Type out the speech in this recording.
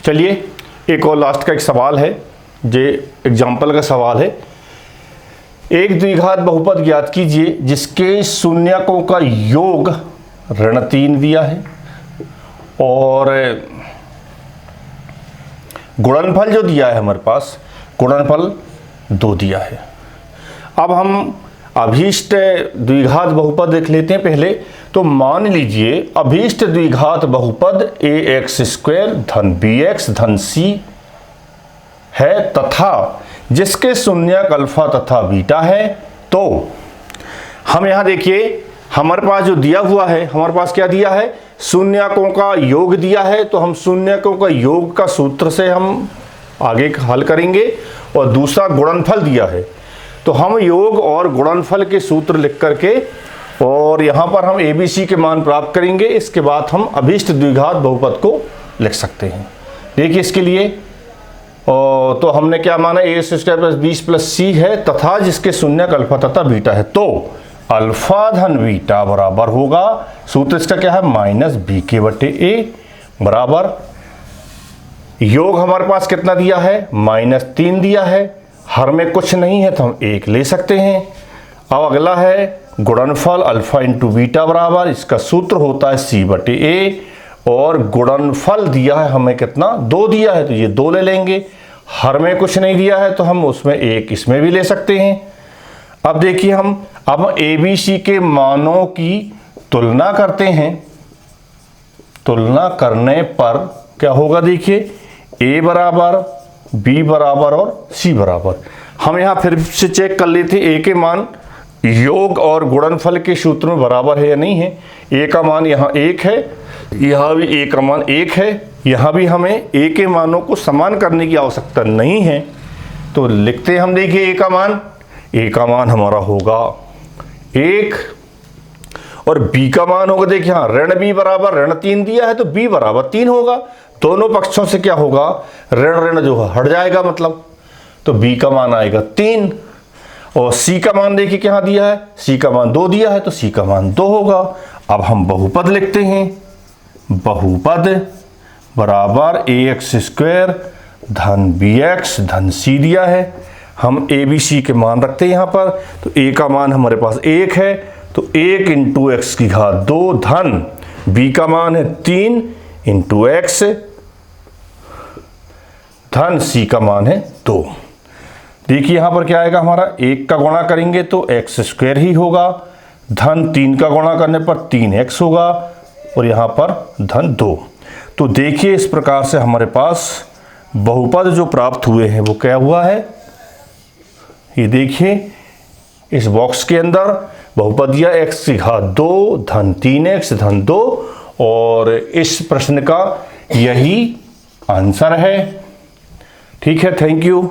चलिए एक और लास्ट का एक सवाल है, जे एग्जाम्पल का सवाल है। एक द्विघात बहुपद ज्ञात कीजिए जिसके शून्यकों का योग ऋण 3 दिया है और गुणनफल जो दिया है हमारे पास, गुणनफल 2 दिया है। अब हम अभीष्ट द्विघात बहुपद देख लेते हैं पहले। तो मान लीजिए अभीष्ट द्विघात बहुपद ax² धन bx धन c है तथा जिसके शून्यक अल्फा तथा बीटा है। तो हम यहाँ देखिए हमारे पास जो दिया हुआ है, हमारे पास क्या दिया है, शून्यकों का योग दिया है। तो हम शून्यकों का योग का सूत्र से हम आगे हल करेंगे। और दूसरा गुणनफल दिया है, तो हम योग और गुणनफल के सूत्र लिख करके और यहाँ पर हम ABC के मान प्राप्त करेंगे। इसके बाद हम अभीष्ट द्विघात बहुपद को लिख सकते हैं। देखिए इसके लिए तो हमने क्या माना, ax² + 20 + c है तथा जिसके शून्यक अल्फा तथा बीटा है। तो अल्फा धन बीटा बराबर होगा, सूत्र इसका क्या है, -bk/a बराबर योग हमारे पास कितना दिया है, -3 दिया है। हर में कुछ नहीं है तो हम 1 ले सकते हैं। अब अगला है गुणनफल अल्फा × बीटा बराबर, इसका सूत्र होता है c/a और गुणनफल दिया है हमें कितना, 2 दिया है तो ये 2 ले लेंगे। हर में कुछ नहीं दिया है तो हम उसमें 1 इसमें भी ले सकते हैं। अब देखिए हम ABC के मानों की तुलना करते हैं। तुलना करने पर क्या होगा, देखिए A बराबर, B बराबर और C बराबर। हम यहाँ फिर से चेक कर लेते हैं A के मान योग और गुणनफल के सूत्र में बराबर है या नहीं है। A का मान यहाँ 1 है, यहाँ भी A का मान 1 है। यहाँ भी हमें A के मानों को समान करने की आवश्यकता नहीं है। तो लिखते हैं हम, देखिए A का मान हमारा होगा 1 और B का मान होगा, देखिए हाँ ऋण B बराबर ऋण 3 दिया है तो B बराबर 3 होगा। दोनों पक्षों से क्या होगा, ऋण ऋण जो है हट जाएगा मतलब, तो B का मान आएगा 3। और C का मान देखिए क्या दिया है, C का मान 2 दिया है तो C का मान 2 होगा। अब हम बहुपद लिखते हैं, बहुपद बराबर ax² धन bx धन c दिया है। हम ABC के मान रखते हैं यहाँ पर। तो A का मान हमारे पास 1 है तो 1 × x² धन B का मान है 3 × x धन C का मान है 2। देखिए यहाँ पर क्या आएगा हमारा, 1 का गुणा करेंगे तो x² ही होगा, धन 3 का गुणा करने पर 3x होगा और यहाँ पर धन 2। तो देखिए इस प्रकार से हमारे पास बहुपद जो प्राप्त हुए हैं वो क्या हुआ है, ये देखिए इस बॉक्स के अंदर बहुपद दिया x² धन 3x धन 2 और इस प्रश्न का यही आंसर है। ठीक है, थैंक यू।